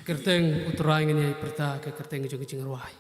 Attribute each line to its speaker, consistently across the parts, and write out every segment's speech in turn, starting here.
Speaker 1: Kerteng uturaingan yai perta ke kerteng jong ruai.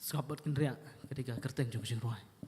Speaker 2: Sahabat kendria ketika kerteng jong jing ruai.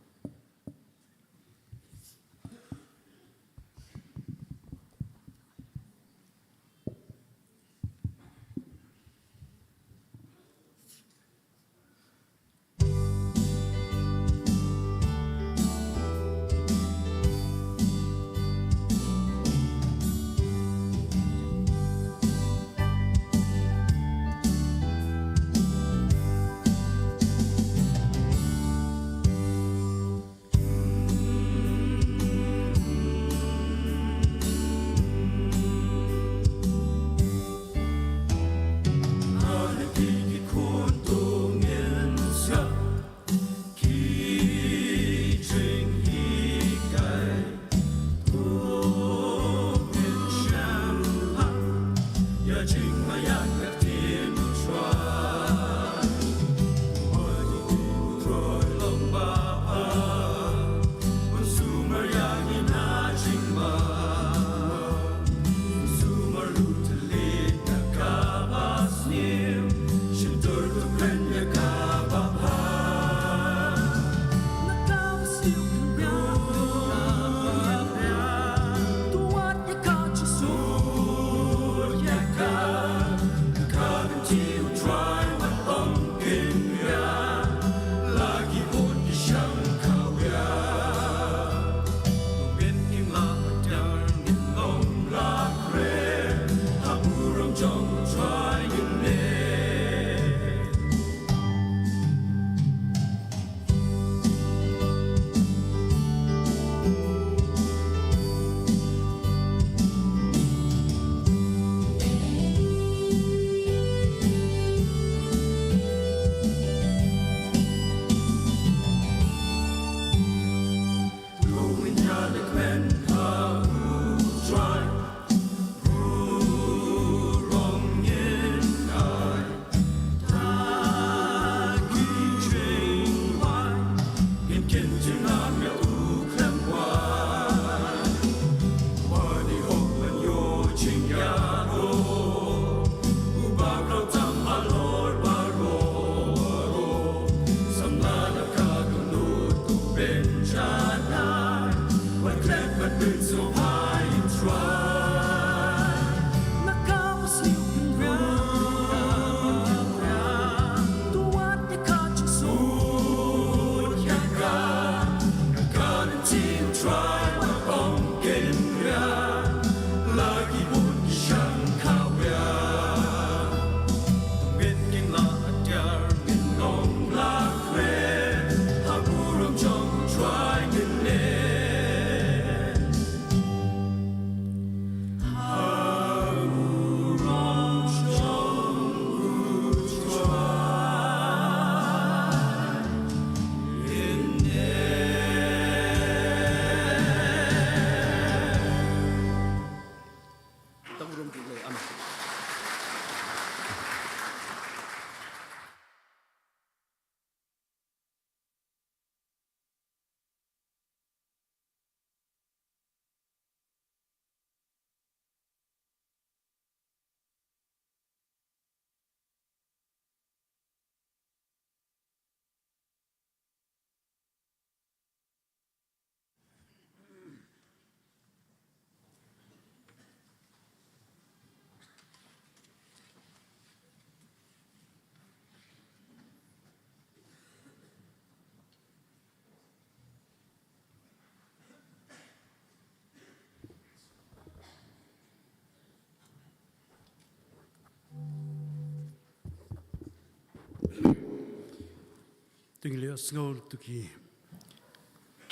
Speaker 3: Tinggal sengol tuki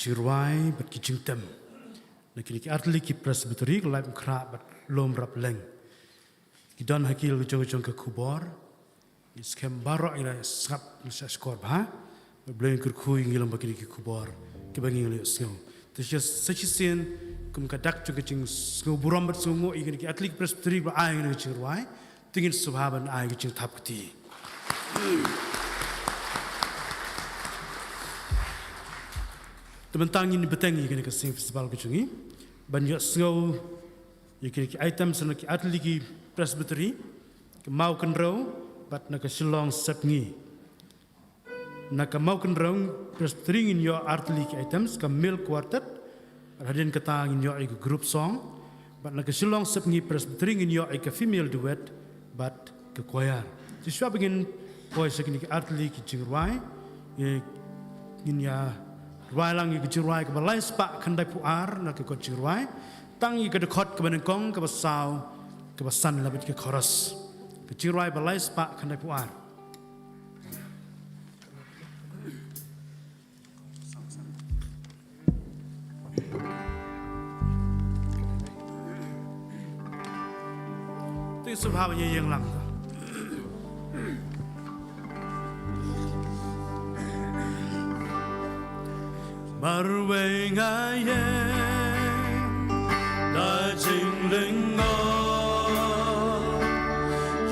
Speaker 3: cirwai bat ki jingtem nakili ki atli ki presbyteri kelai kra bat lom rap leng kidan hakil jong ke kubor iskem barok ila skap sa skor ba bleng kur khu ngilam bakili ki kubor ki bangi ngali sengol tisya sachisen kum kadak jong jing sengol buram bat sungo igin ki atli ki presbyteri ba ai ngali cirwai tingin subhaban ai ki jing tapti Teman-teman ini beteng ini ke sing festival kecungi, banyak sengau, ini item sana ki atli ki presbyteri, ke mau kenrau, bat nak silong sepngi. nak mau kenrong presbytering in your artlik items ka mil quartet hadin katang in your group song but nak silong sepngi presbytering in your female duet but ke choir siswa begin boy sekini artlik jingruai in ya ruai lang i jingruai ke balai spa khandai puar nak ke jingruai tang i ke dekot ke benengkong ke basau ke basan labit ke chorus ke jingruai balai spa khandai puar itu sebabnya yang lang Marway ngayeng da jing ling ngo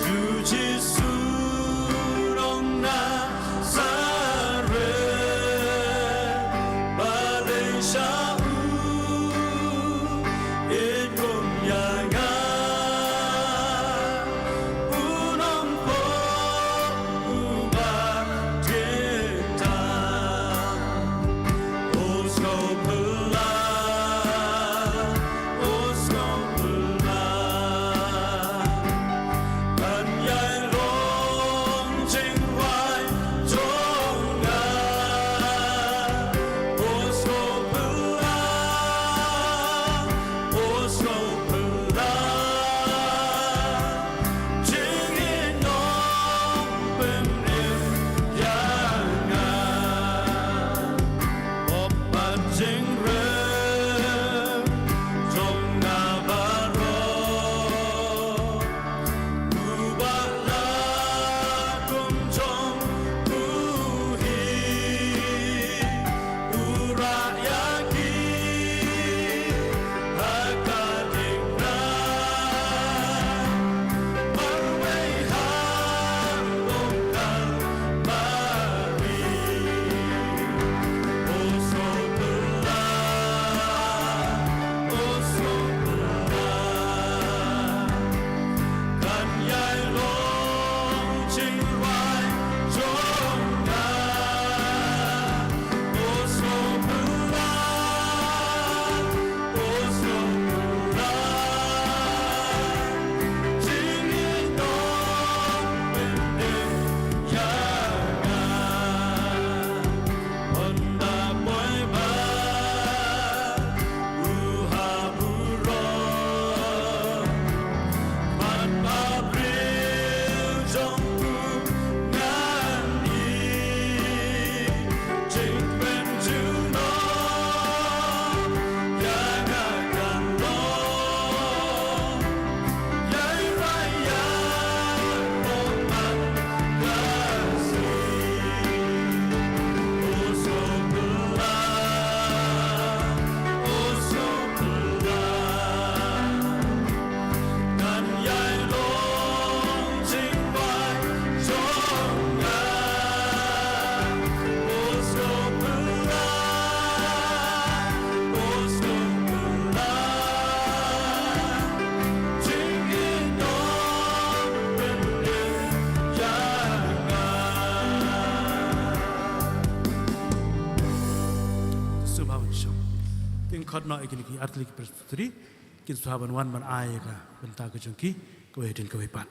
Speaker 3: yu ji su rong na sa re ba leng sha u it kum ya nga u nong po u ba tie ta khot no ikini ki artlik presbyteri kin sahaban wan ban ay ka benta ke jengki ko hedin ko hepat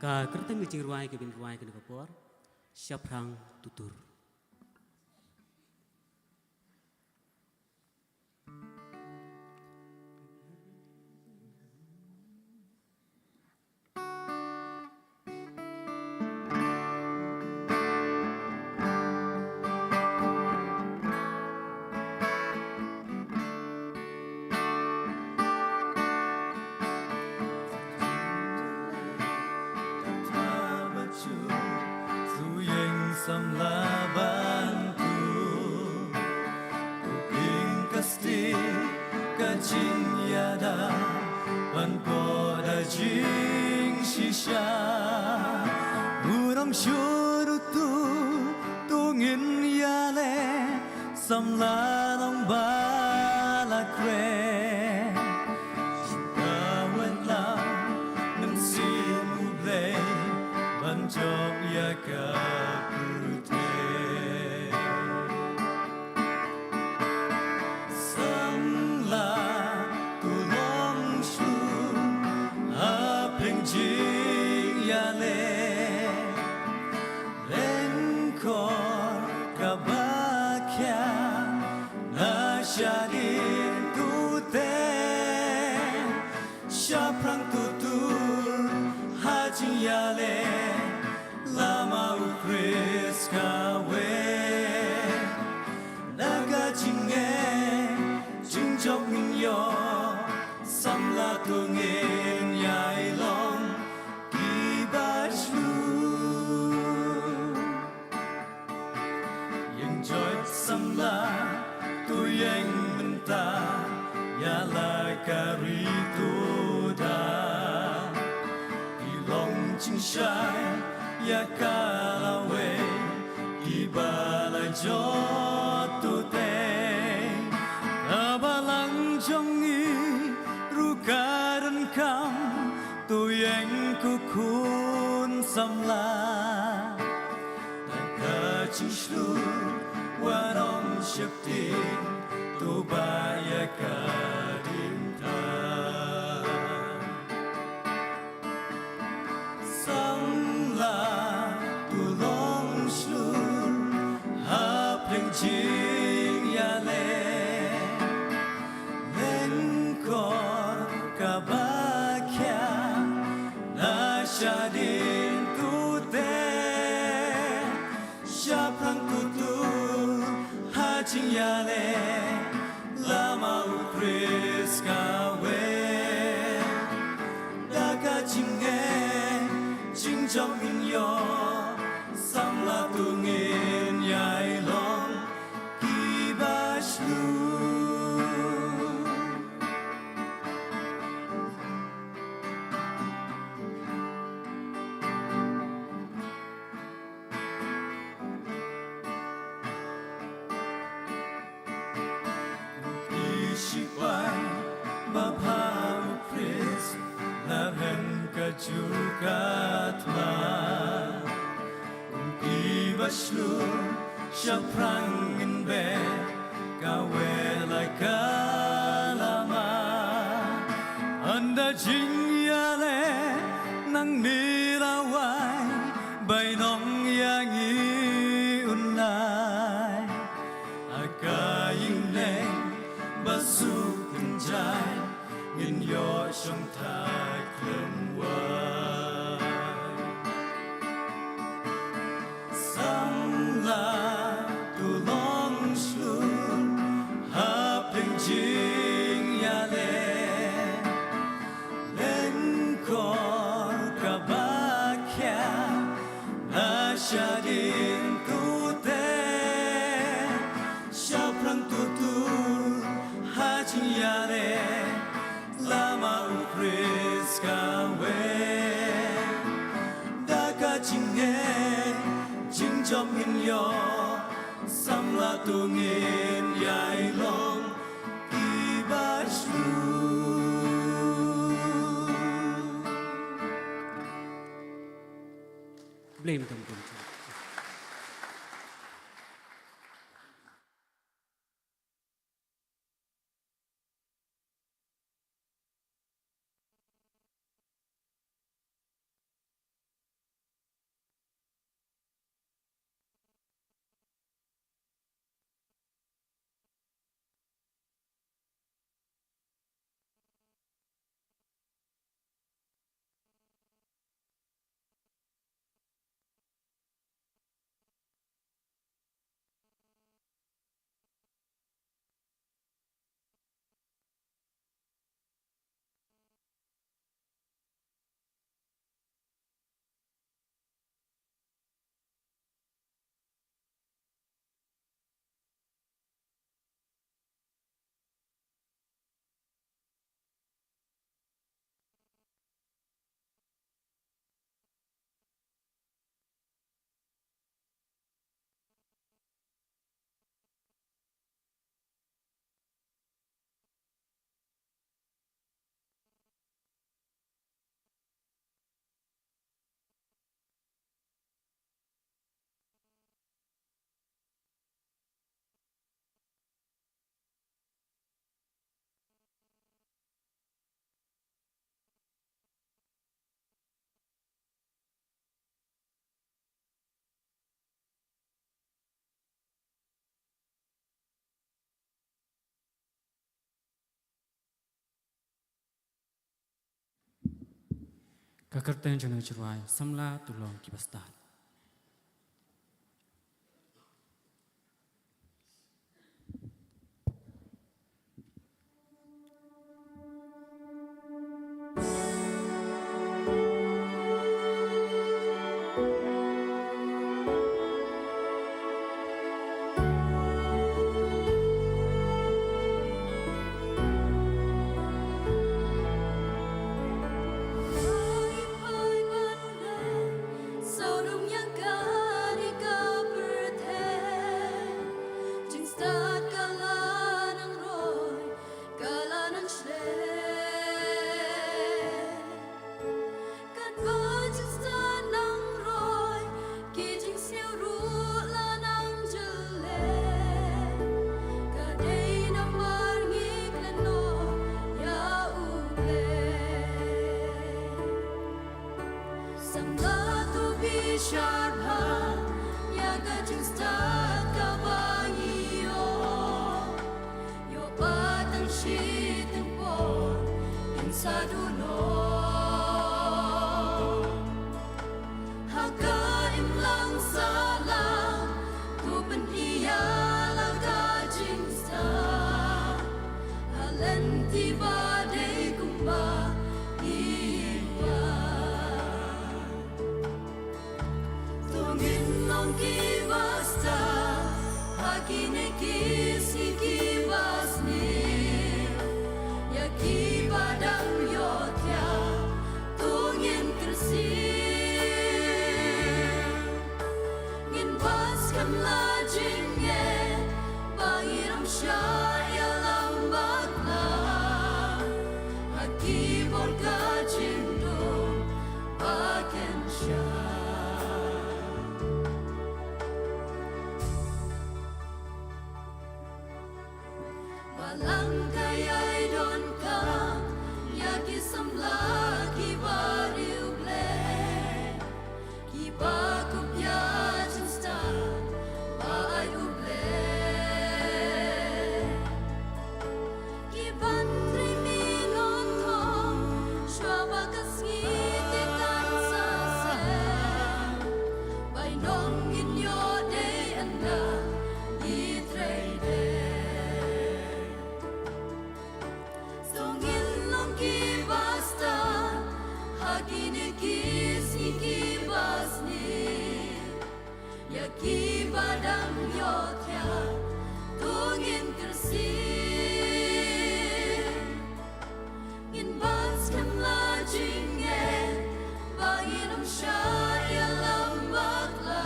Speaker 2: Ka kerteng ngejing ruai ke bin ruai ke kapor. Siaprang tutur.
Speaker 4: Samla bantu Kuping kasti kacing yada Banpo da jing shisha Uram syurutu tungin yale Samla nong balakre Kawan lang nang simublay Banjok ya kapute Samla tulong shu Apeng jing ya le Lengkor kabakya Nasyadir tute Syaprang tutur Hajing ya le Lama ukris kawe Naga jinge Jingjok minyo Samla tungin yai long Kibashlu Yang joy samla Tuyeng mentah Yala karito da Ilong jingshai Ya kalawe Ibala jotu teng Abalang jongi Rukaran kam Tuyeng kukun samla Naka cishlu Warong syakti Tubaya kadinta Jing ya le Lengkor kabakya Nasyadin tute Syaprang tutur Hajing ya le Lama ukris kawe Daga jinge Jingjok minyo Samla tungin yai long Isipai Bapamu Kris Laben kajukatma Ibaslu Syaprangin be Kawe lai kalama Anda jing yale Nang nirawai Bainong yang iunay Akaying neng Basuk kenjai Ngin yo syong thai klemwai Samla tulong slu Hapeng jing yale Lengkor kabakya Nasyadin tute Syaprang tutur Hajing yale Lama ukris kawe Daga jinge Jingjok minyo Samla tungin yai long Ibashlu
Speaker 2: Blame them. KJP SYNOD SAMLA KJP SYNOD.
Speaker 5: Balang kayay don kam yaki samla kiba riuble kiba kupya jinsta ba uble kiban rimingon thong shwaba kasngi te kan sa se bai nong in yo day anda i trade Yaki badang yotya tungin kersir in bas kan lajinge banginam shaya lambakla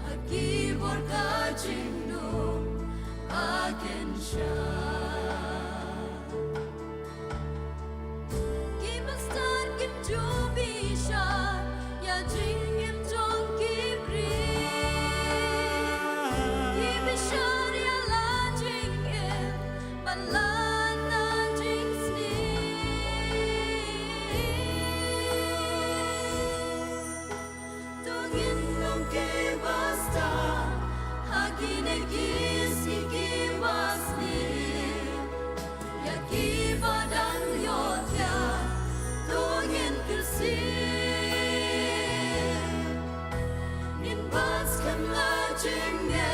Speaker 5: haki borka jingdum agen Kimastan kim jubi sha ya jingim jong kibri Kibishar ya la jingim balan na jingsni Tungin nong kibasta hagine kisi kibasni Yaki badan yotya tungin kersir Nin bas kan lajinge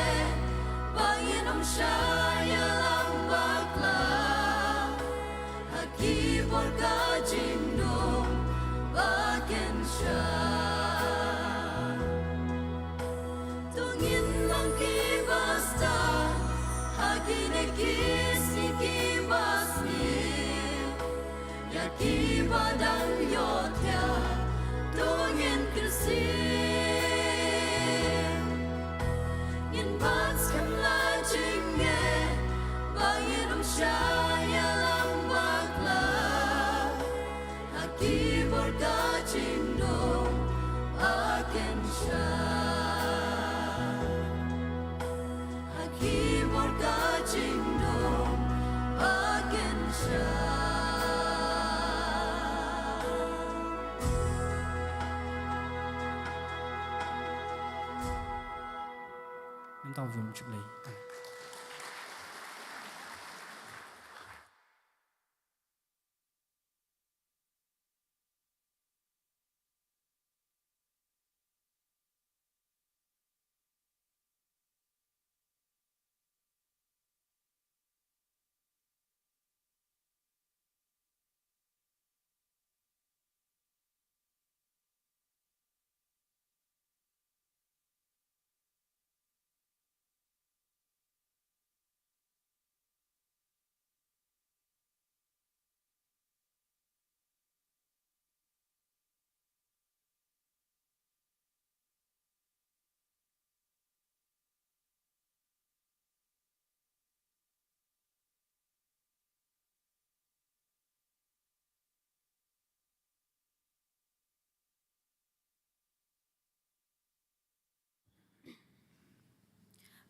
Speaker 5: bangin om shaya lambakla Haki borka jindum baken sha Tungin lang kibasta hagine kisi kibasni Yaki badang yotya tungin kersir Ngin bats kan lajinge bangin om shaya lambakla Haki borka jindum aken sha Haki borka jindum aken sha
Speaker 2: Tao vừa một chút lấy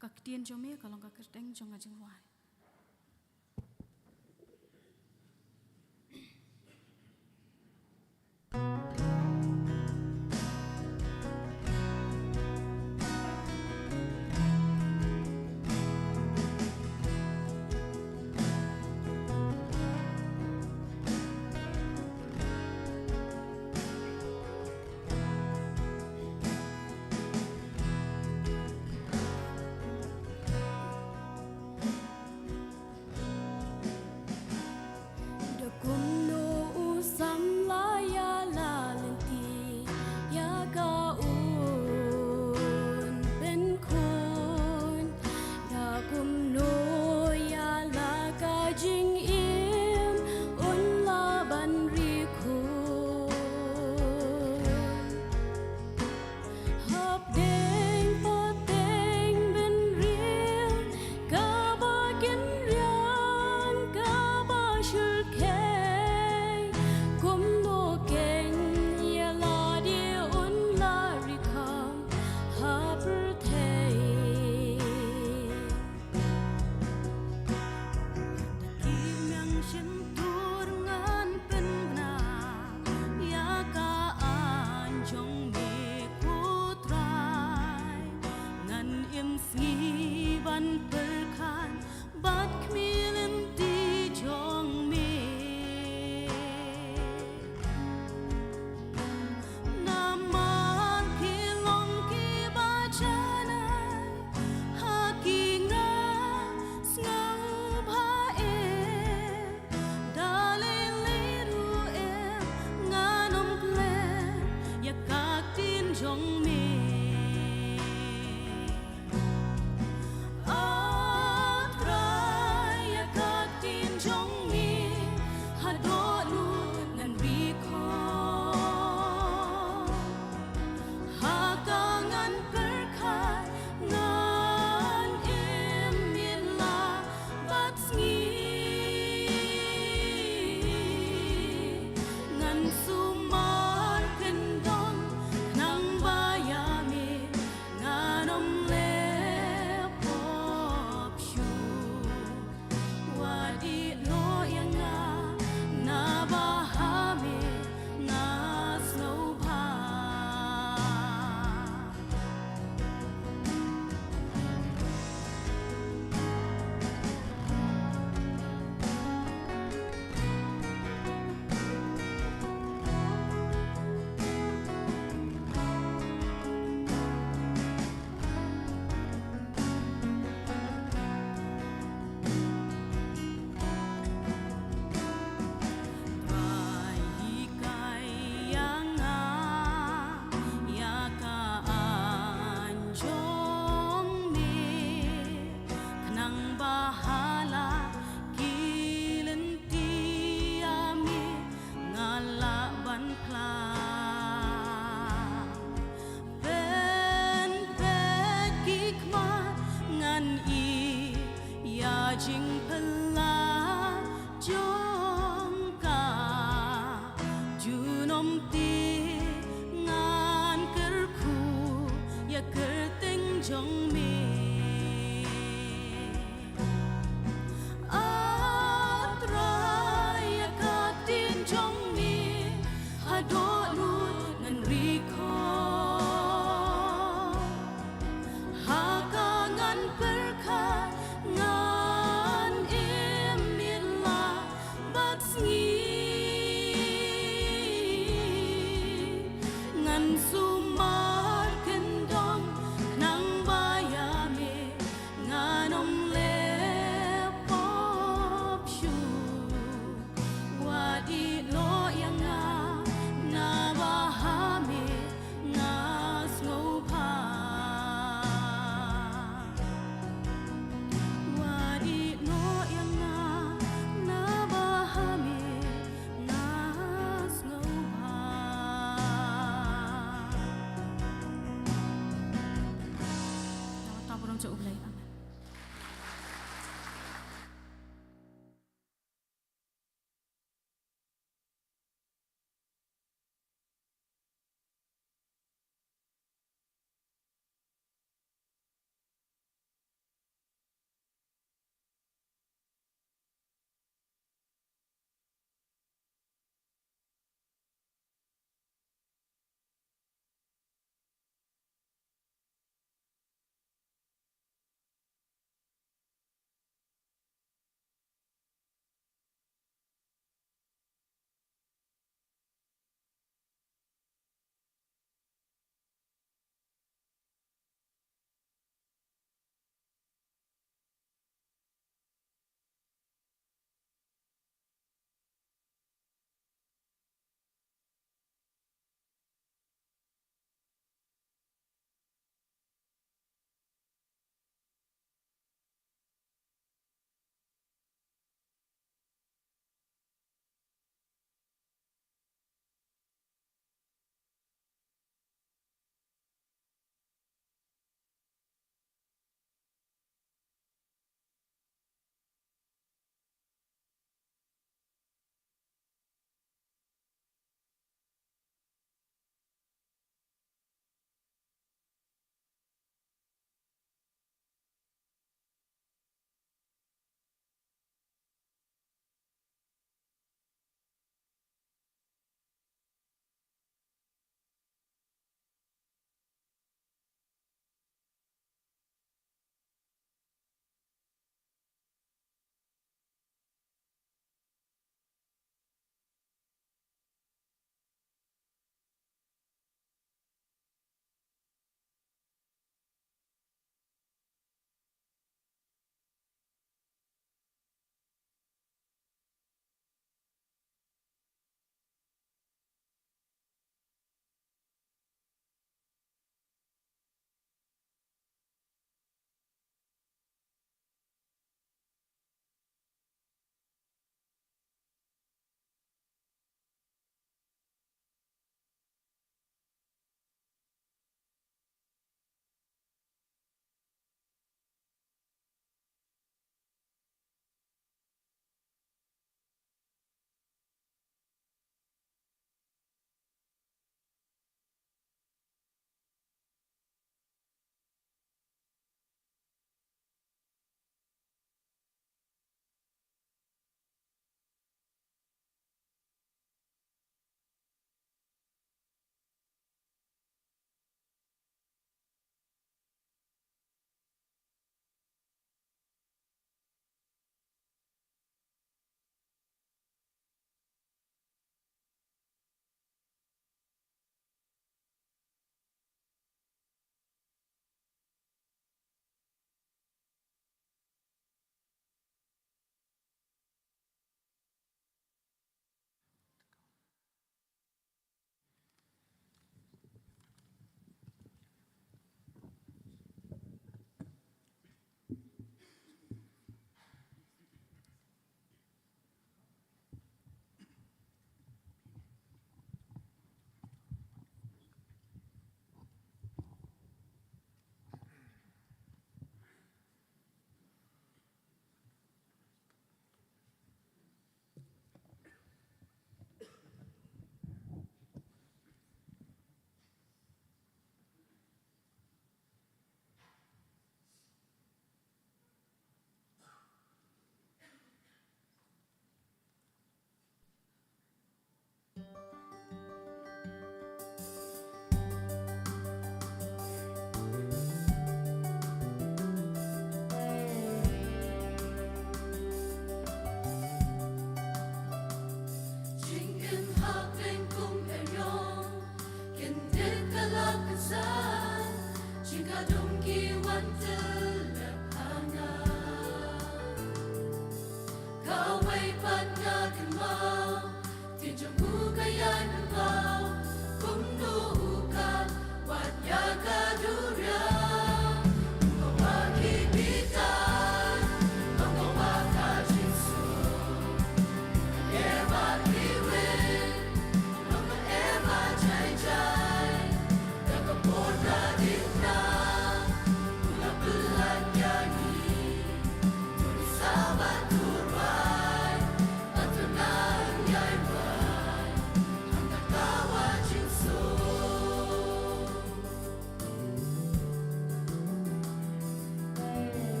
Speaker 6: kaktian jome kalong kakerdeng jong ngajeng ruai.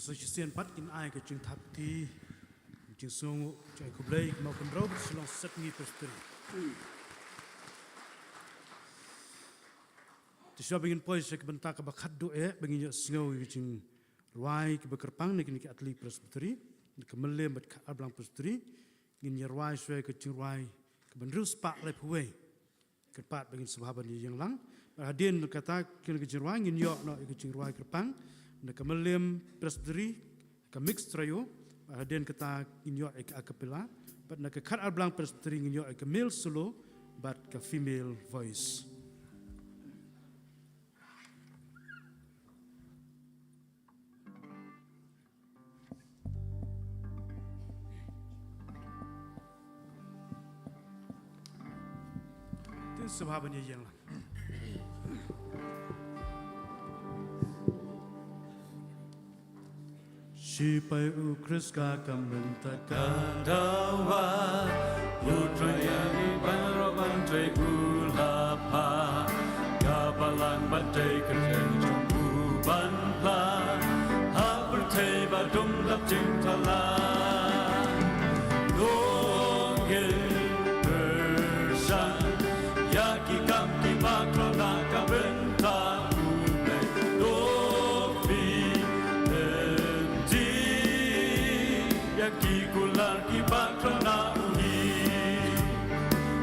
Speaker 3: Sesian pat in ai ke jing thap ti jing sung jai kublai mau kan rob selong set ngi pesteri. Tisha bingin poi se bentak ka bakhat do bingin yo singo jing ruai ke bekerpang ni ki atli presbyteri ke melem bat ka ablang presbyteri ngin yer ruai se ke jing ruai ke benru spak le puwe ke pat bingin sahabat ni yang lang hadin kata ke jing ruai ngin yo no ke jing ruai kerpang na kamelem presbyteri ka mix trayo hadin kata inyo ek acapella but na ka khat alblang presbyteri inyo ek male solo but ka female voice. Tin sahabatnya yang lang. Sipai ukris kakamen
Speaker 4: Kadawa Putra yang banaroban tre ulapa Kabalang badai kereng jumpu banpla Hapur te badum dap cintala Dongil bersan Yaki kamki makrona kabenta Ule dofi Yaki kular ki bakrana uhi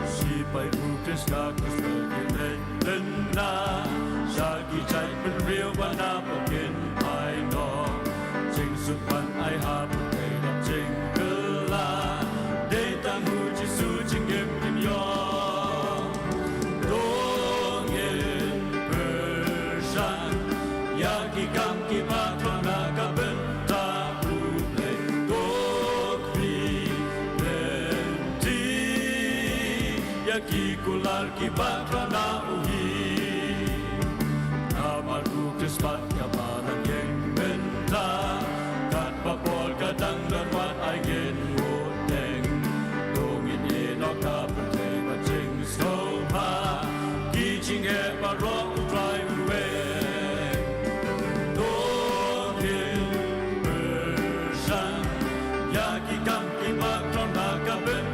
Speaker 4: Sipai ukris kakus terkini lena Syagi cai penriu wana pakin ai no Jing supan ai hapu kailap jing gela Detang huji su jing gem kim yong Dongin persan Yaki kam ki bakrana kabenta Yaki kular ki bakrana uhi Amar ku krispat kabaran yang benta Kat papol kadang darwat ai gen woteng Dongin enok ka pertei bacing skopa Ki jing he barok utrai uwe Dongin bersan Yaki kam ki bakrana kabenta Yaki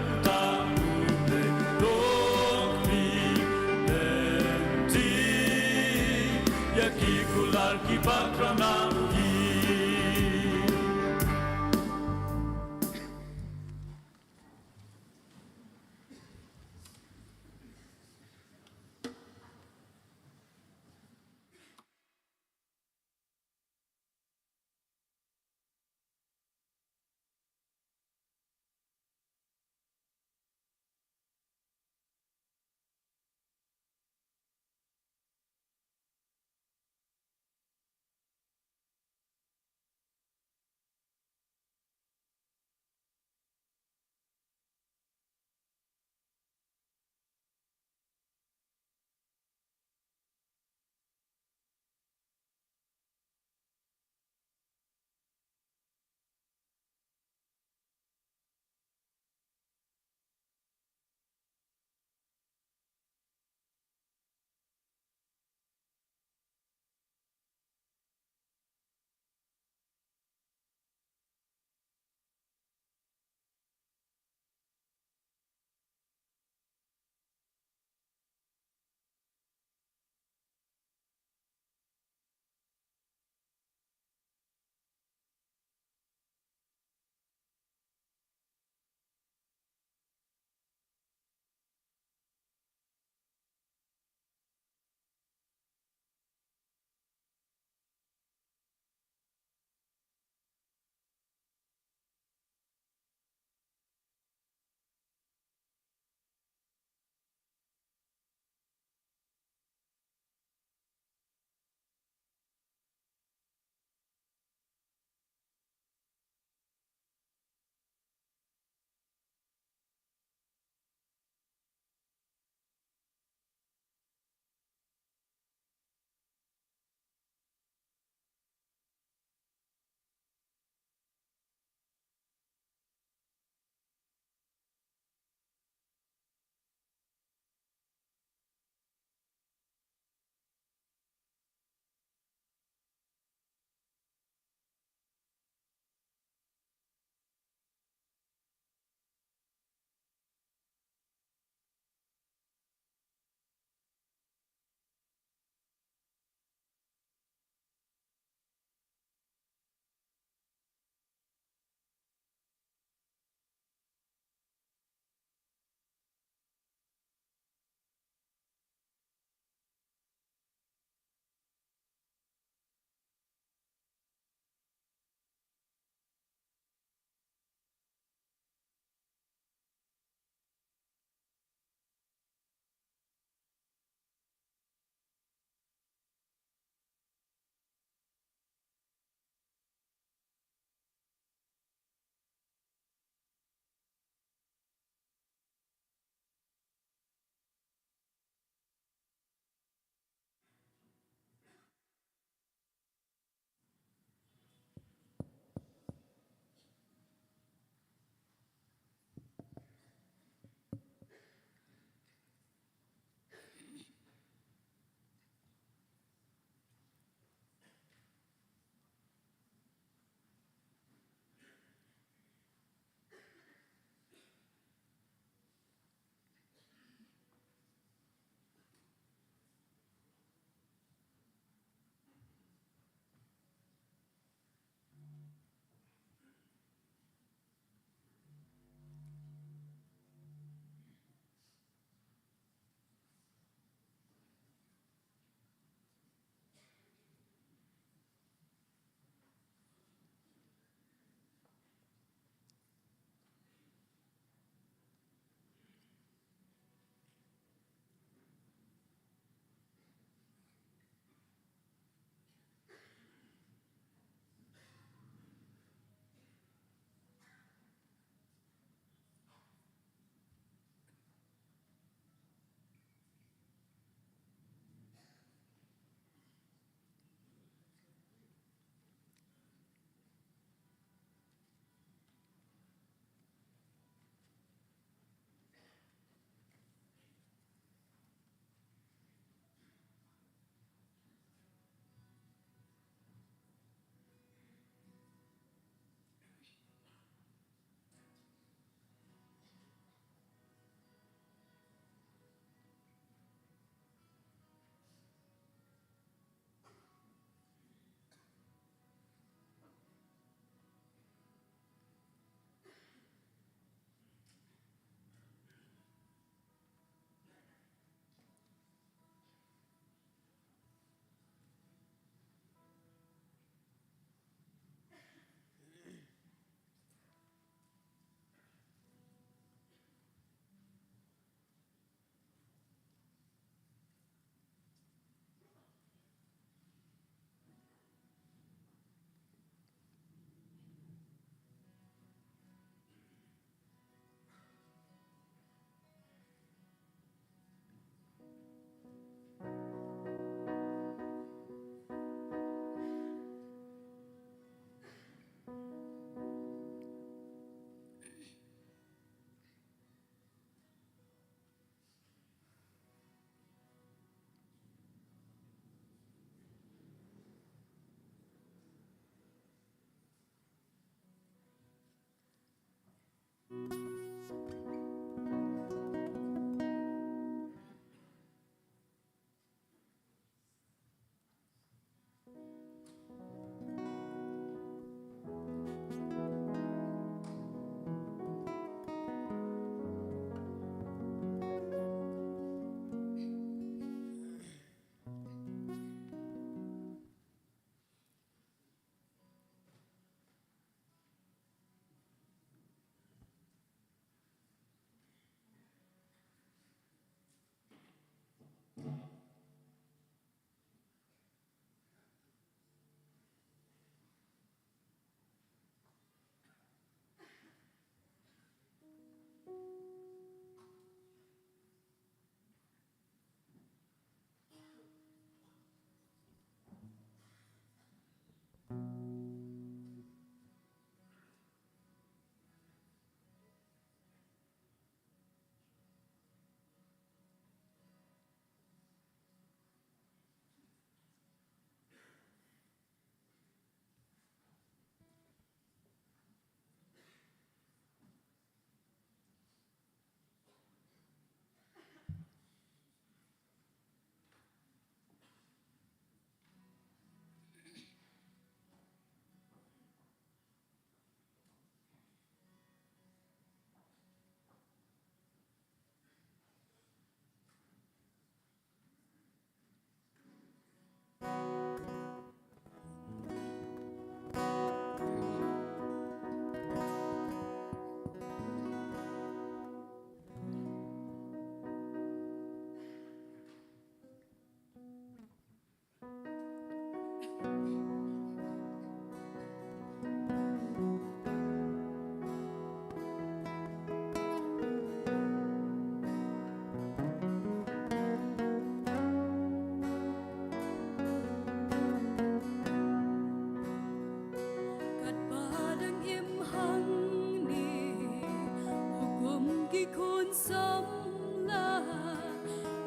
Speaker 5: kỳ khôn samla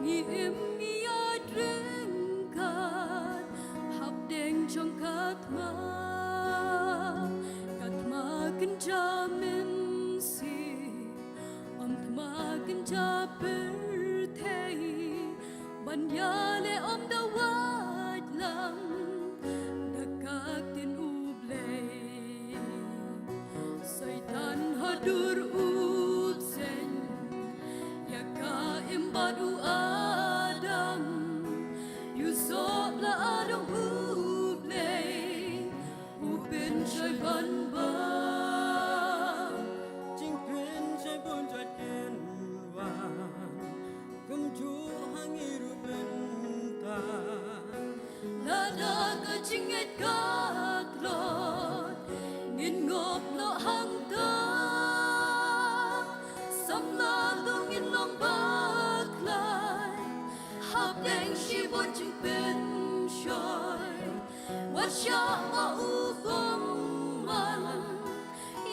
Speaker 5: nghi im nghi adren kat hab deng trong katma kinja min si thma kinja perthei banyale dawat lam dakak tin ublei Saitan hadur ubsen yaka imbad u adam yusop la adam ublei upin joy ban ba
Speaker 7: chính quyền sẽ buôn cho tiền vàng cầm chú hàng iru bên ta
Speaker 5: Lada ka chinget ka klot ngin ngop lo hang ta samla tung in long bak lai hab deng shi bon ching pen shoy wat sha ma u gom man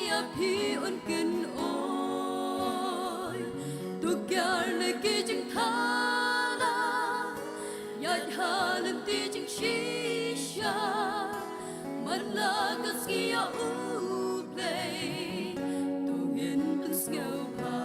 Speaker 5: ya pi un kin oi tu kyar le ki ching tha Yat halim ti jing shisha Malakas kia ublay Tungin pun sngau pa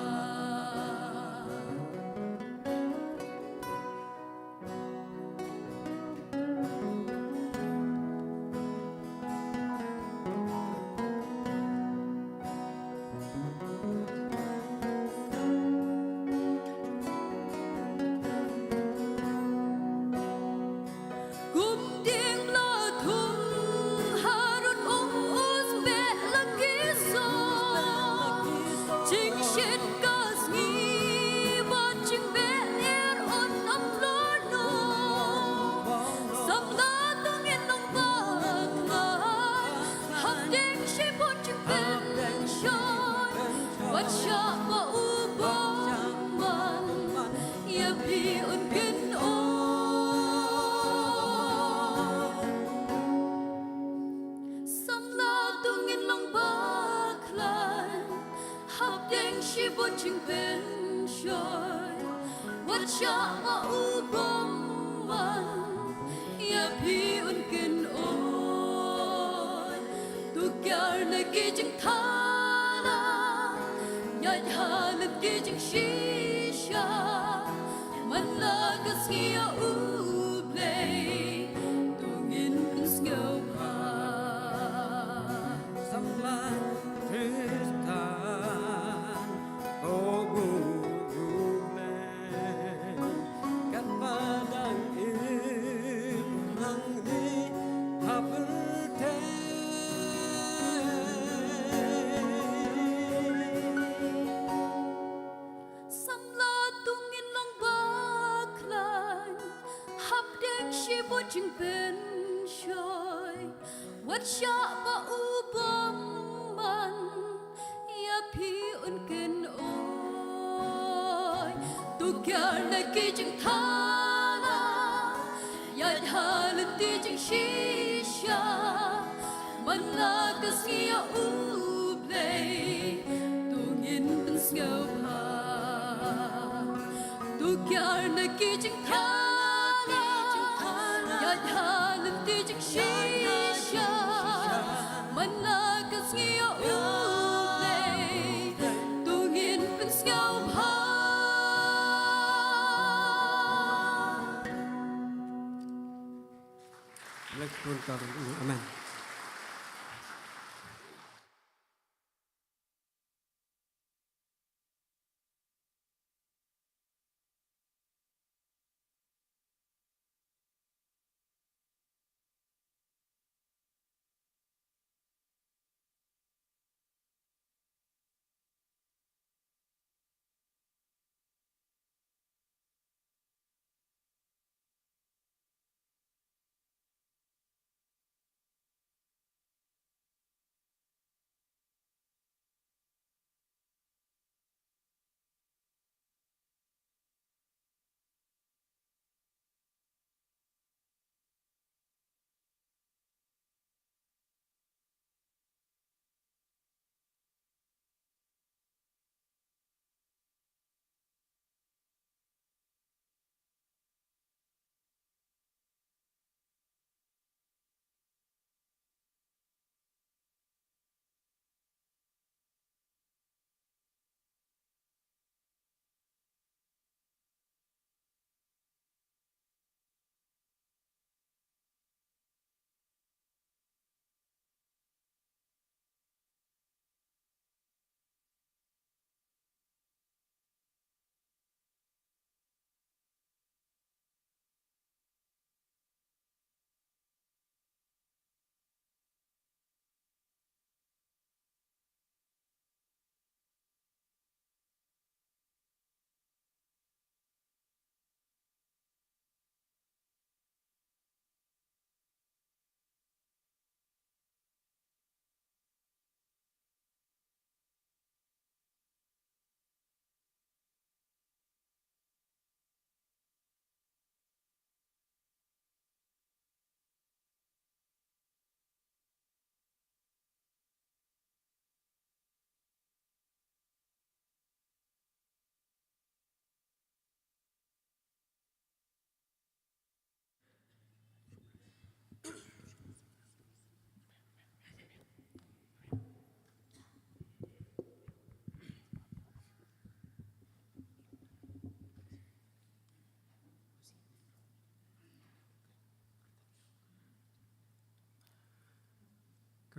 Speaker 5: Ching pen shoy wat cha ma u bom man ya pi un kin oi tu kyar na ki jing tha na ya ha na ki jing shisha man la ka skia u play tu ngin kun sngau pa
Speaker 7: samla Tristan ogu gulen kan padang in hang ni haperte
Speaker 5: Samla tung in long bak lai hab dek shi bo ching pen shoy wat sha ba u bom man ya pi un ken oi tu kyar na ki ching tha na ya ha le ti ching shisha man la ka sia u play tu ngin pun sngau pa tu kyar na ki ching tha na ya ha le ti ching shisha man la ka sia u play tu ngin pun sngau pa
Speaker 2: Let's pray. Amen.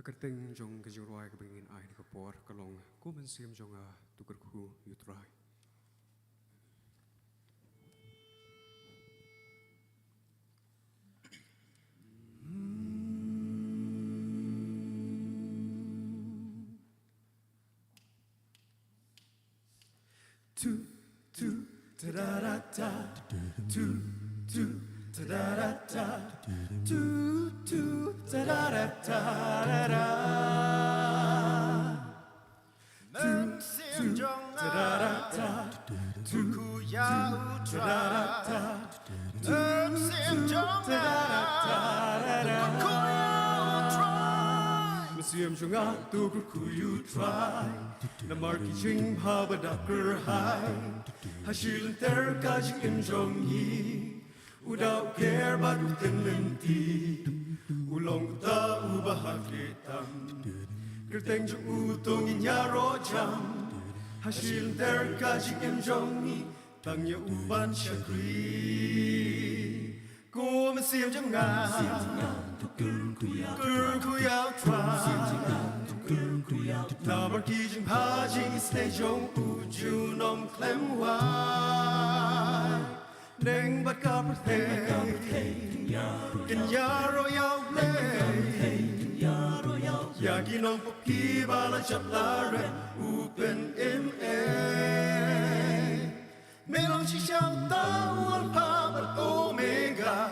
Speaker 8: kerteng jong kejurwai kebingin ai ke por kalong ku mensiam jong tukar ku yutrai.
Speaker 4: Tu ta da da da, tu ta da da da, tu ta da da da da da. Tu ta da da da, tu ya ta da da da, ta da da da da. Museum junga tu kuyu try, na marki jing ha badakar hai, hashil ter ka jing jong yi, udau care badu tenenti, ulong ta ubahak letam, kerteng jung utong inyaro jam, hashil ter ka jing jong yi, tangnya uban syakri, ko museum junga. Kuyao try Nabar kijing pajing stay jong uju nong klem wai Neng bat ka pertay Kenyaro yao lay Yagi nong poki bala chat lare Upen M.A. Melong si xiao tao al pa bat omega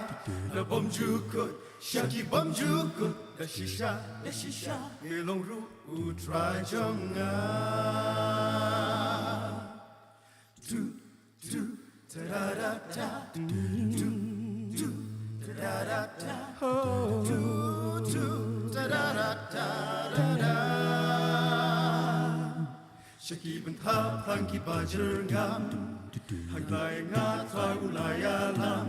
Speaker 4: Na bom jukut Shaki bom jukut Da shisha Ilong ru utrai jonga Tu ta da da da Tu ta da da da Tu ta da da da da Shaki bentap hangki bajer ngam Hang lai ngat thai ulai alam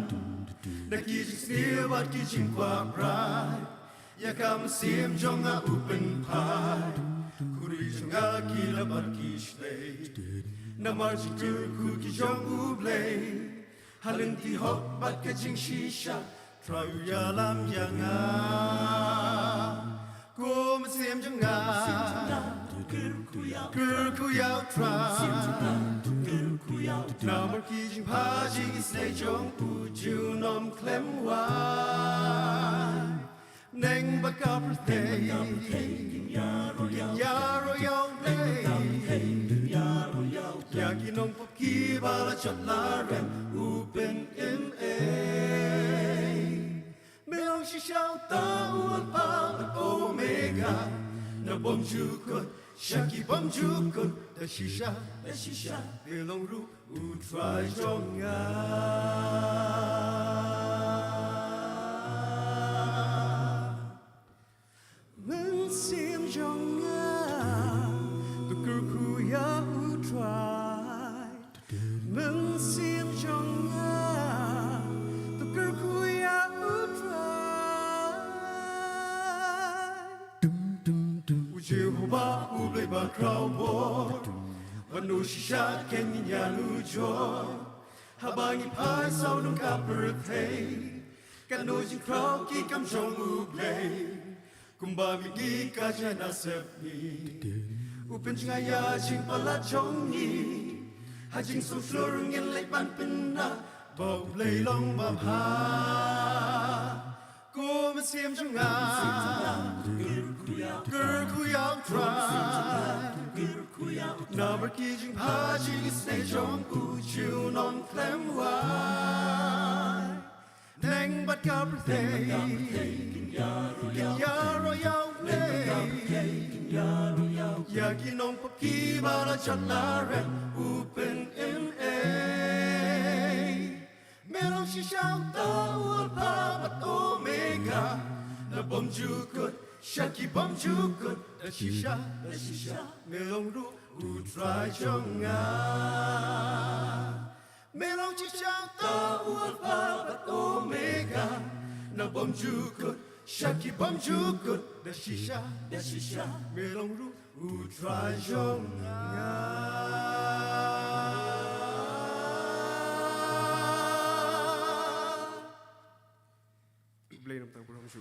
Speaker 4: Na kijing sneer wat kijing kwa pride Ya kam siem jonga open pie Kuri jonga kila bat kishlay Na marji ku ki jong ublay Halin ti hok bat kijing shisha Trayu ya lam yanga Ko siem jonga Ker kuyao try Namar kijing pajing snay jong uju nom klem wai Neng baka pertay Yaro yao lay Yagi nong poki bala chat laren Upen M.A. Melong si xiao tao al pa at omega Na bom jukut Shaki bom jukut Da shisha Ilong ru utrai jonga Mensim jonga Tukar kuya utrai Mensim jonga Tukar kuya utrai Uje hoba ublay ba krau bor Wanu shisha kenyin yalu joy Habangi pai sao nung ka birthday Kano jing krau ki kam jong ublay Kumbabi di ka jana sepni Upen jingaya jing pala jong ni Hajing so flor ngin lay pan pinna Bau lay long bam ha Ko masiem jonga Ker kuyao try Nabar kijing pajing snay jong uju nong klem wai Neng bat ka pertay Kenyaro yao lay Yagi nong poki bala chat laren Upen M.A. Melong si xiao tao al pa bat omega Na bom jukut Shaki bom jukut Da shisha Melong ru utrai jonga Melong si xiao tao al pa bat omega Na bom jukut Shaki bom jukut Da shisha Melong ru utrai jonga
Speaker 8: Blay nam tang puram syu.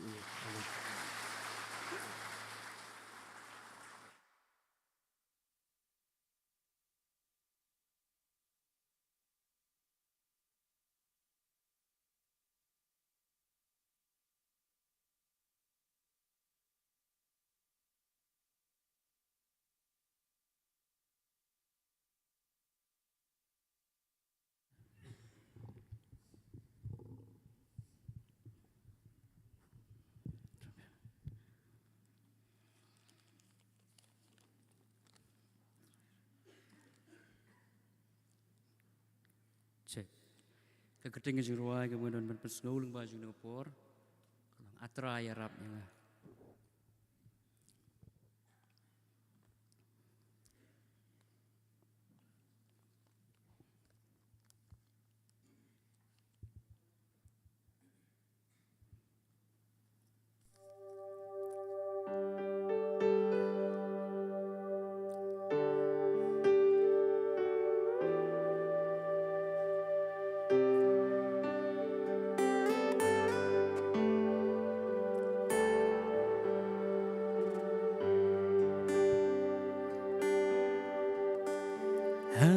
Speaker 2: Cek. Kekerteng jeng ruai kemudian ban pesno leng baju nopor. Atra ya rap yang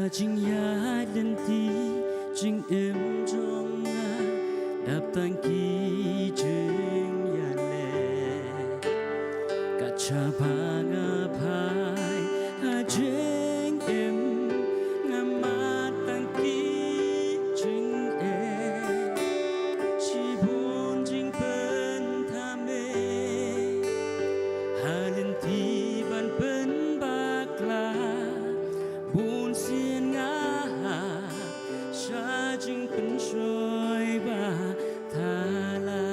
Speaker 2: Jing ya lenti jing jonga dap tangki jing ya le kaca banga pai jing ngamat tangki jing sibun jing pen thame halenti ban pen bakla bun sin nga sa jing penshoy ba thala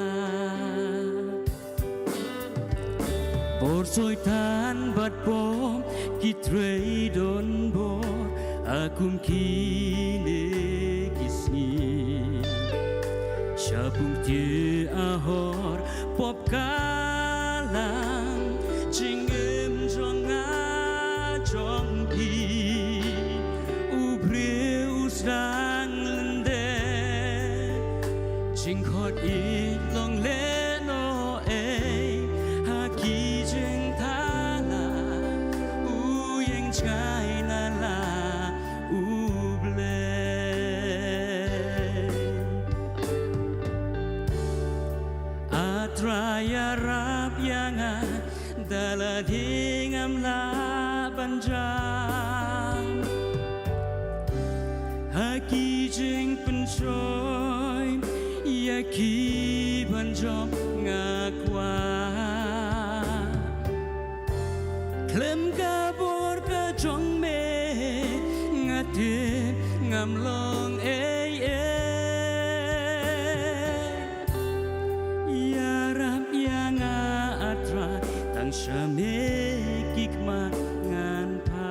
Speaker 2: bor soy tan bat bom kitrei don bor akum kine kisni syapung tie ahor pop kalang jingem jonga jongki ubre usang lende jing khot i long le no e haki jing thala u yeng chai na la uble atraya rap yanga dala dingam la banjang haki jing penshoy ya ki banjom ngakwa klem kabor ka jong me ngate ngam long ya rap ya nga atra tang shame kikma ngan pai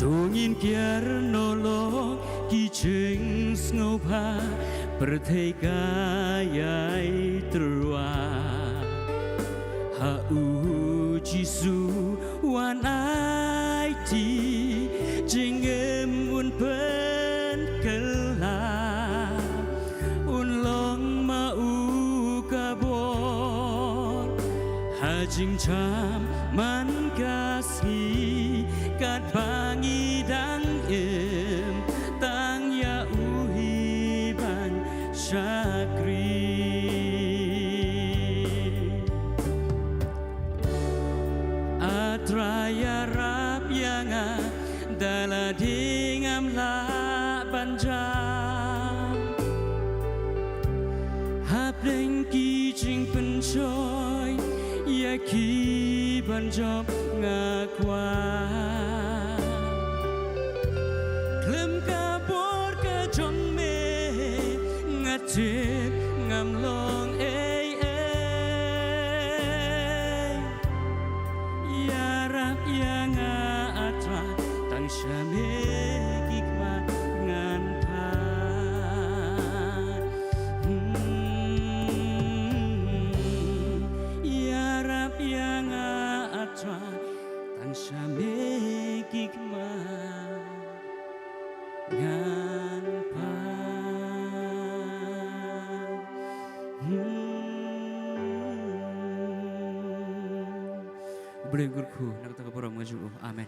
Speaker 2: Dongin kiar nolok ki jeng sngopa perteka yai terwa ha u jisu wan ai ti jengem un pen kela un long ma u kabor ha jing cham man kasi kat bangi dang tang ya uhiban syakri atraya rap yanga dala dingam la banjang hapdeng ki jing penshoy ya ki banjop ngakwa klem kabor ka jong me ngate ngam long ya rap ya nga atra tang shame kikma ngan pan ya rap ya nga atra tang shame kikma ngan pan boleh gurku nak tak berapa maju amin.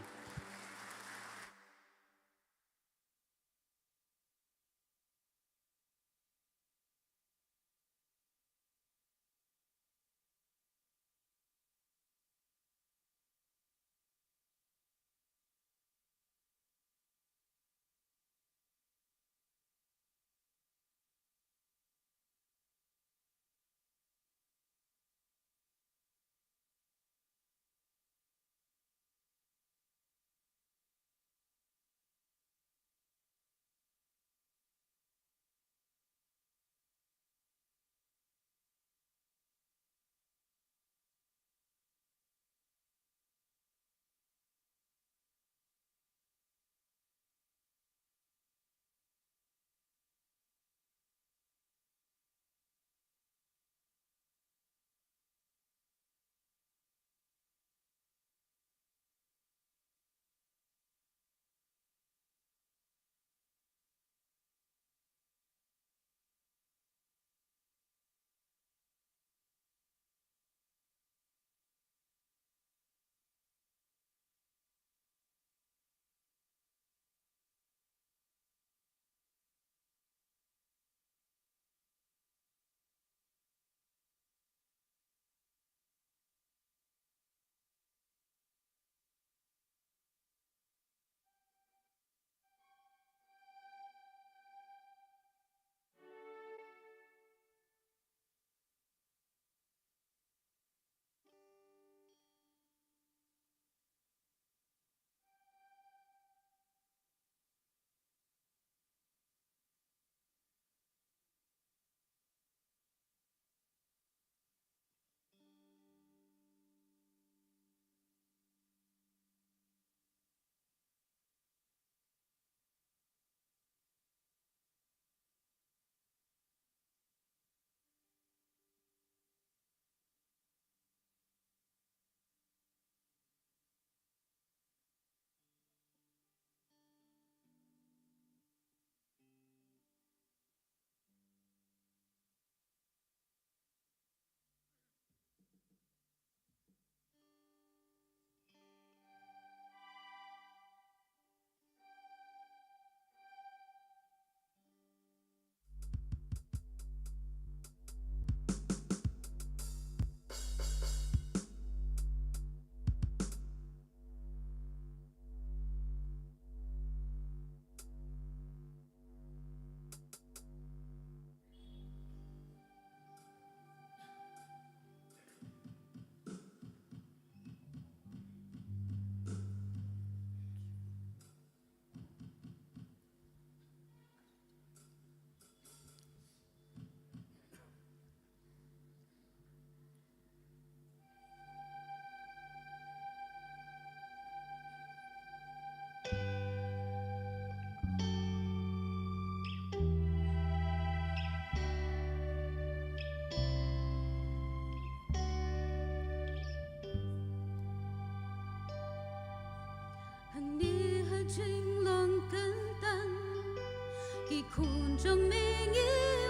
Speaker 5: trong mi nghĩ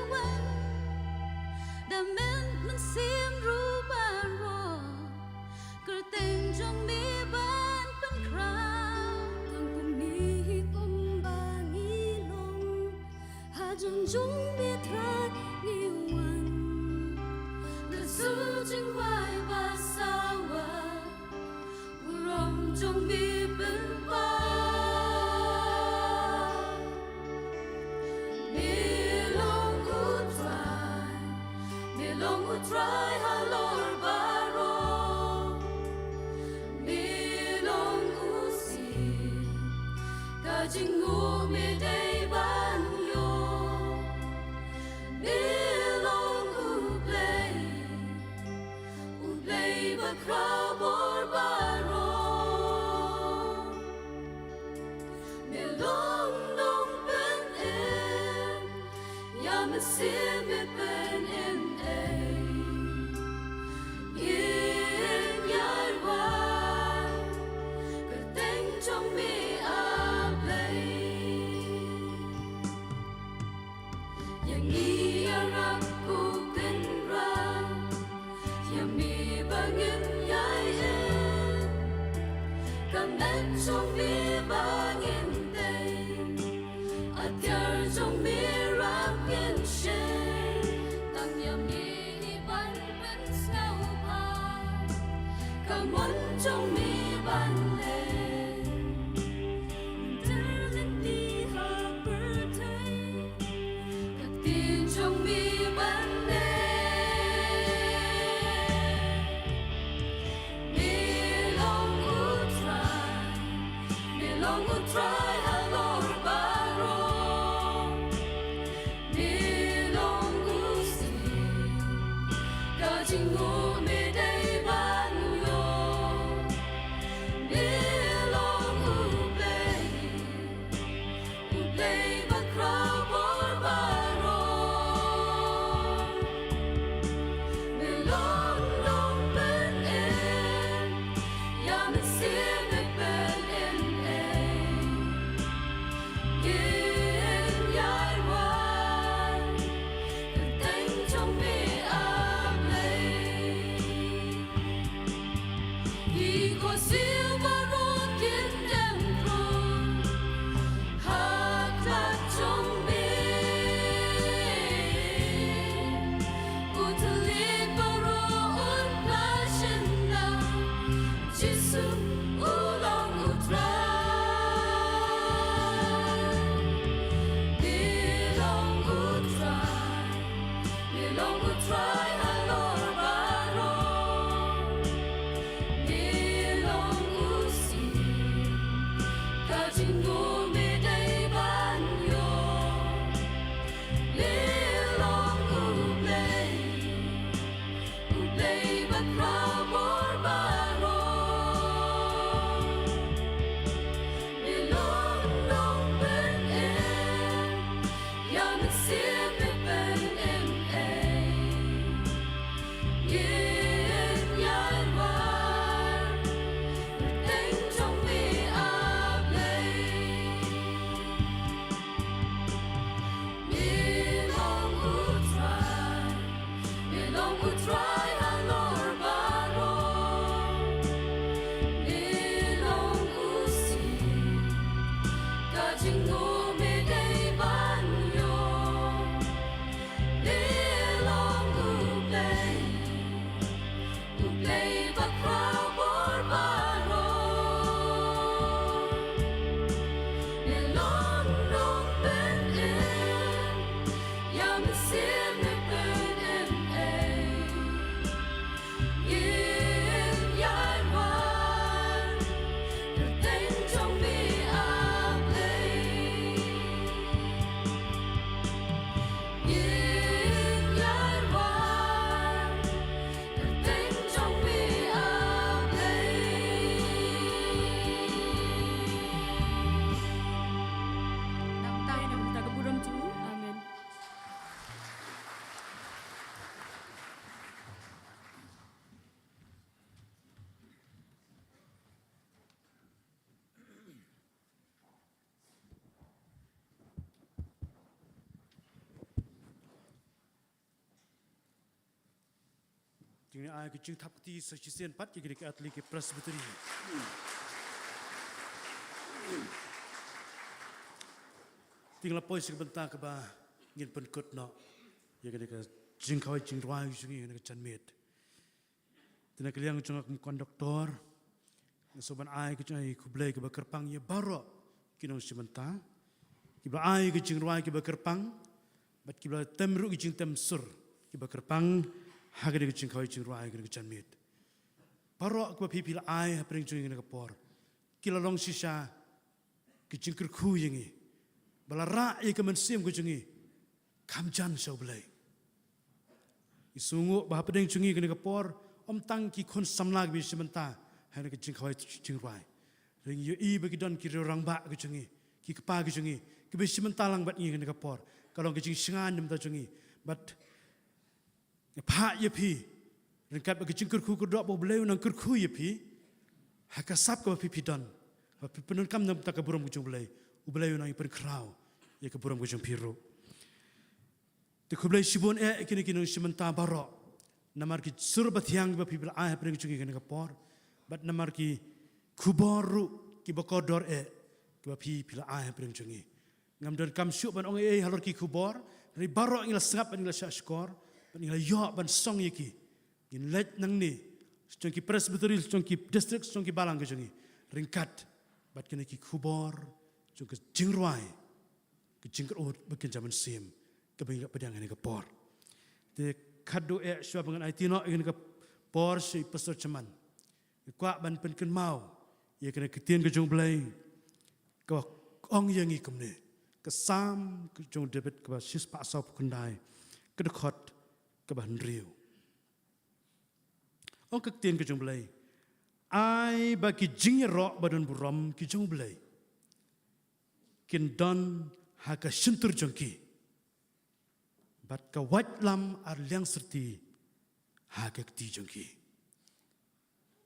Speaker 5: quên đã men mình xiêm ru ba ro cơ tình trong mi ban bên khao thằng cùng mi ba nghĩ long hà trong chúng mi thắt nghĩ quên cơ su chính hoài ba sao rong trong mi bên ba long try halor baro mi long si ka jingu mi dei ban yo mi long play ba kra bor baro mi long ben en ya me sim mi ben en trong mi ba nghìn day at yar trong mi rap gen she tang yam mi ban ben snow pa come on trong mi ban le darling di ha birthday kat tin trong mi ban le long would try halor baro mi long would see ka jingu mi dei ban yo mi long would play ba kra bor baro mi long ben en ya mi sim mi ben en
Speaker 3: Tinggal ai kecing tap keti sesian pat ke Katolik Presbyteri. Tinggal poi sebentar ke ba ngin penkut no. Ya ke jing kawai jing ruai sungi ke canmet. Tina kaliang jong konduktor. Soban ai ke jong kublai ke bakerpang ya baro kinong sebentar. Kibla ai ke jing ruai ke bakerpang. Bat kibla temru ke jing temsur ke bakerpang. Haga ke jing kawai jing ruai ke canmet. Baro ke pipil ai hapring jong ke por. Kila long sisa ke jing kerku yengi. Balara ia ke mensim ke jongi. Kamjan sau belai. Isungu bah pedeng jongi ke por. Om tang ki kon samla ke sebentar. Hanya ke jing kawai jing ruai. Ring yu i bagi don ki orang ba ke jongi. Ki kepa ke jongi. Ke sebentar lang bat ni ke por. Kalau ke jing singan dem ta jongi. Bat pa ye pi. Ringkat bagi jing kerku ke dok belai nang kerku ye pi. Hakasap ke pi don. Penun kam nam tak ke buram ke jong belai. Ubelai nang iper krau. Ya ke buram ke jong piru. Te kublai sibon kini kini sementara barok. Namar ki surbat yang ba pibel ai pring chungi kini kapor. Bat namar ki kuboru ki bakodor ki ba pibel ai pring chungi. Ngam don kam syuk ban ong halor ki kubor. Ri barok ngila sengap ngila syakor. Ban ngila yo ban song yeki. Ngin let nang ni. Chungi presbyteri chungi district chungi balang ke chungi. Ringkat bat kini ki kubor chungi jingruai. Ke jingkerut bakin zaman sim. Kebanyakan pedang ini ke por. Te kado syua dengan IT no ini ke por si pastor ceman. Kuat ban penken mau. Ia kena ketien ke jong belai. Ke ong yang ikum ni. Ke sam ke jong debit ke sis pak sau kundai. Ke dekot ke ban riu. Ong ke ketien ke jong belai. Ai bagi jingnya rok badan buram ke jong belai. Kin don haka sentur jongki. Bat ka wat lam ar liang serti haka kti jongki.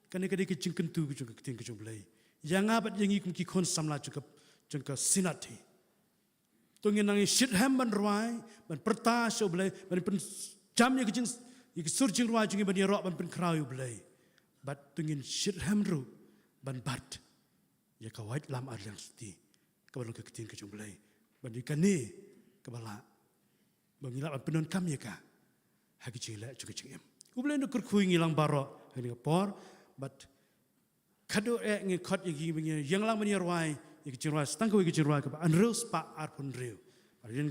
Speaker 3: Kane kade ke jingken tu jong ke ting ke jong belai. Yang abat yang ikum ki kon samla jong ka SYNOD ti. Tungin nang shit ham ban ruai ban perta so belai ban pen jam ye ke jing ye sur jing ruai jong ban ye rok ban pen krau belai. Bat tungin shit ham ru ban bat. Ya ka wat lam ar liang serti. Ka balong ke ting ke jong belai. Ban dikani kebala. Bangila ban penun kam ya ka. Hagi cila juga cingem. Ubelai nak kerkui ngilang barok ini kapor. But kado ngikot yang lang menyerwai yang kecirwai setangkau yang kecirwai ke anrew spa arpun rew. Hadirin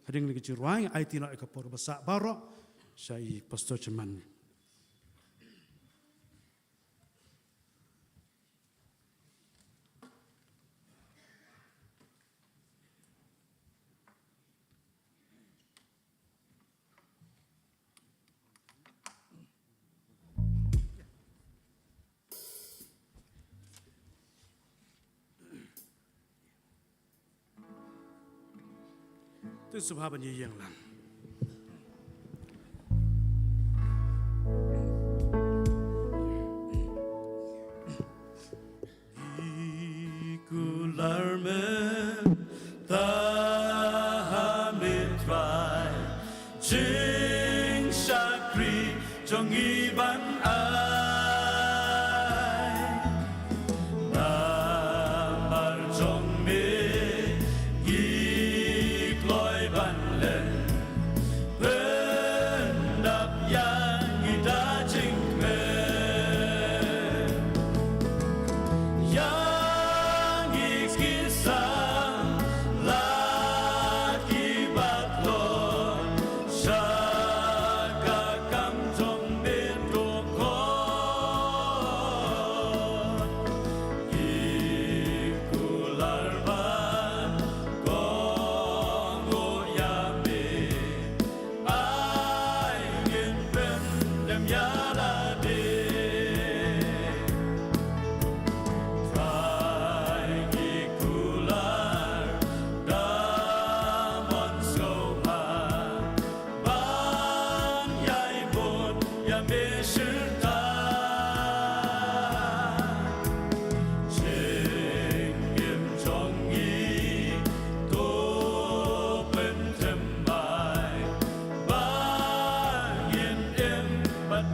Speaker 3: hadirin kecirwai IT nak kapor besar barok. Saya pastor ceman. Itu sahabat yang lang.
Speaker 4: Ikular men tahamitrai jing syakri jong iban ai namar jong me gikloi ban len rendap yang ida jing me yang ikisam laki batlon syaka kam jong bedokon ikular ban kongo yame ai ngin ben dem yalade try ikular damon soha ban yai bon yame shirta Chingim jongi to pen tembai ban yin im but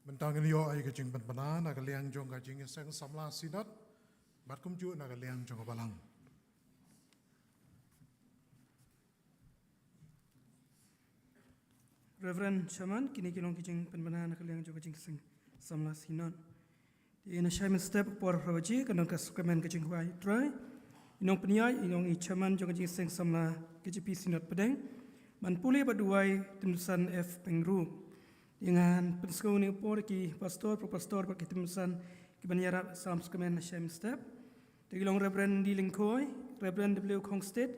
Speaker 9: Bentang ini yo ai kecing penpana nak liang jong kecing seng samla sinod bat kumju nak liang jong balang.
Speaker 10: Reverend Shaman kini kilong kicing penpana nak liang jong kecing seng samla sinod. Di ina Shaman step por rawaji kanong kasukaman kecing huai try. Inong penyai inong i Chairman jong kecing seng samla KJP SYNOD PDENG. Man pulih baduai tembusan F Pengru. Dengan pensekolah ni por ki pastor propastor bagi tembusan ki banyara salam sekemen Shaman step. Digilong Reverend D Lingkoi, Reverend W Kongsted,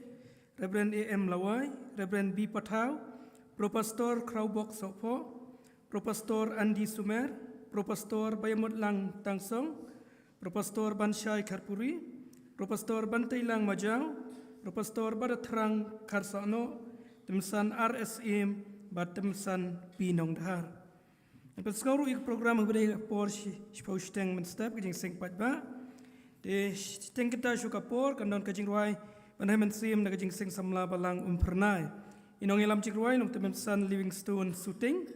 Speaker 10: Reverend AM Lawai, Reverend B Patau, Propastor Kraubok Sopo, Propastor Andi Sumer, Propastor Bayamut Lang Tangsong, Propastor Banshai Karpuri, Propastor Bantai Lang Majau, Propastor Badatrang Karsano, Temsan RSM, Batemsan Pinong Dahar. Pensekolah ik program berbeda por Sposteng menstep kejeng seng patba. De steng kita syuka por kandon kejeng ruai panhemen sim na kejeng seng samla balang umpernai. Inong ilam cik ruai nong temsan Livingstone shooting.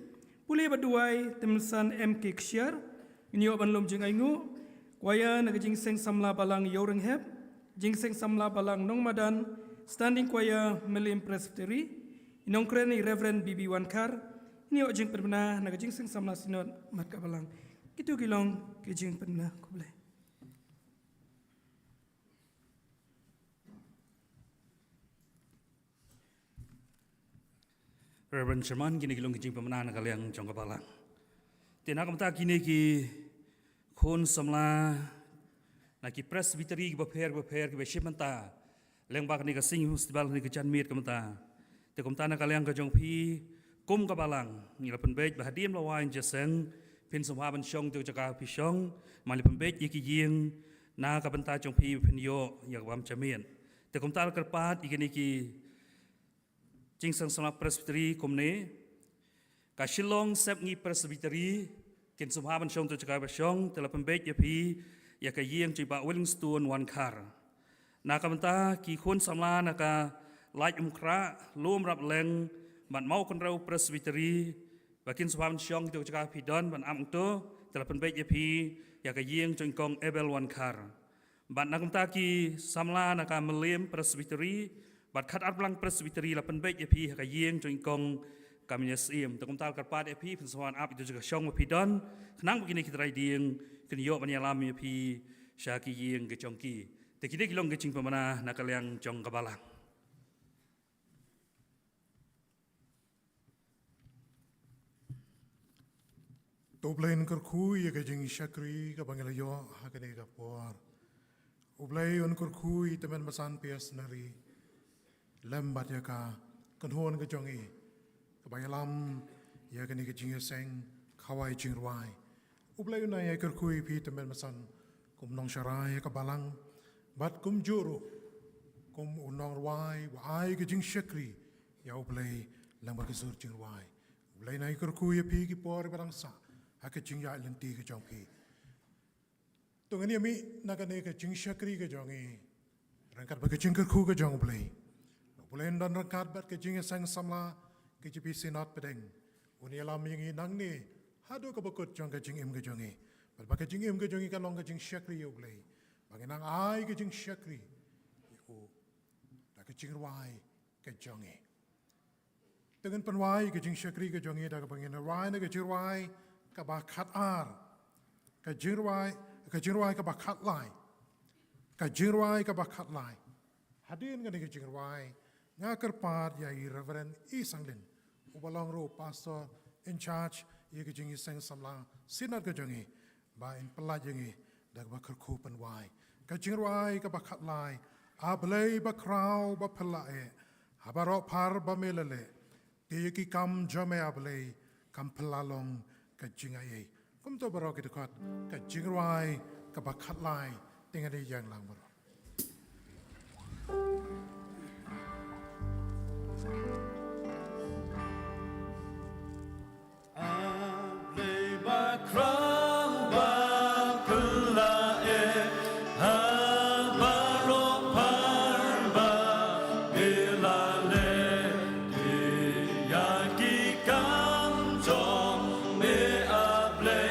Speaker 10: Pulih baduai temsan MK Ksyar. Inyo banlom jeng aingu. Kuaya na kejeng seng samla balang Yorengheb. Jeng seng samla balang Nong Madan. Standing kuaya Balang Presbyteri. Inong kreni Reverend BB Wankar. Inyo jeng pernah na kejeng seng samla sinod mat kabalang. Kitu kilong kejeng pernah kublai.
Speaker 11: Reverend Sherman kini kilong kicing pemenang kaliang jong kabalang. Tina kamta kini ki khon samla naki presbyteri ki baper ki beshimanta leng bak ni ka sing festival ni ka chanmit kamta. Te kamta na kaliang ka jong pi kum kabalang ni la penbej bahadim lawain jaseng pin samha ban shong tu jaka pi shong mali penbej iki ying na ka banta jong pi penyo yak bam chamien. Te kamta kerpat ikini ki Jing sang samla presbyteri komne ka shilong sep ngi presbyteri kin subhaban shong tu chaka shong tela pembek ya pi ya ka yeng chiba Wellingstone wan khar na kamta ki khon samla na ka lai umkra lom rap leng man mau kon rau presbyteri bakin subhaban shong tu chaka pi don ban am to tela pembek ya pi ya ka yeng jingkong ebel wan khar ban na kamta ki samla na ka melem presbyteri Bat kat Balang Presbyteri la penbek epi ka yeng jingkong kami sim takum tal karpat epi pensawan ap itu juga syong epi don kenang begini kita rai dieng kenyo menyalam epi syaki yeng ke jongki tekide kilong ke jing pemana nakal yang jong kabalang
Speaker 9: Toblain kerkui ke jing syakri ke bangelayo hakane ka por Ublai on kerkui teman masan pias nari lembat ya ka kenhon ke jongi kebayalam ya kini ke jingiaseng kawai jingruai ublai na ya kerkui pi temen masan kum nong syarai ke balang bat kum juru kum unong ruai wai ke jing syakri ya ublai lembat ke sur jingruai ublai na ya kerkui pi ki por barang sa hak jing ya lenti ke jongki tungani mi nakane ke jing syakri ke jongi rangkat bagi jing kerku ke jong ublai Bulan dan rekat bat ke JINGIASENG SAMLA KJP SYNOD PDENG. Uni alam yang inang ni hadu ke bekut jong ke jingim ke jongi. Bat ke jingim ke jongi kan long ke jing syakri yo blai. Bagi nang ai ke jing syakri. Yo. Da ke jing ruai ke jongi. Dengan penwai ke jing syakri ke jongi da ke bangin ruai na ke jing ruai ke bakat ar. Ke jing ruai ke bakat lai. Ke jing ruai ke bakat lai. Hadirin ke jing ruai ngakar part ya Reverend E Sanglin ubalong ro pastor in charge ye ke JINGIASENG SAMLA SYNOD ke jongi ba in pelaj jongi dak ba kerku penwai ke jingruai ke bakat lai ablei ba krau ba pelae habaro par ba melele ke ki kam jame ablei kam pelalong ke jingai kum to baro ke dekat ke jingruai ke bakat lai dengan yang lang baro
Speaker 4: Play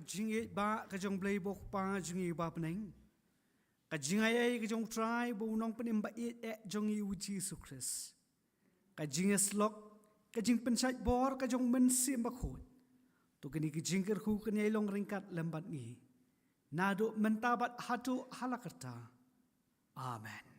Speaker 12: jingi ba ka jong blay bok pa jingi ba peneng. Ka jingay ka jong try bo nong penim ba it jong i Jesus Christ. Ka jingas lok ka jing pensat bor ka jong mensim ba khot. Tu kini ki jingker ku kini long ringkat lembat ni. Nado mentabat hatu halakerta. Amen.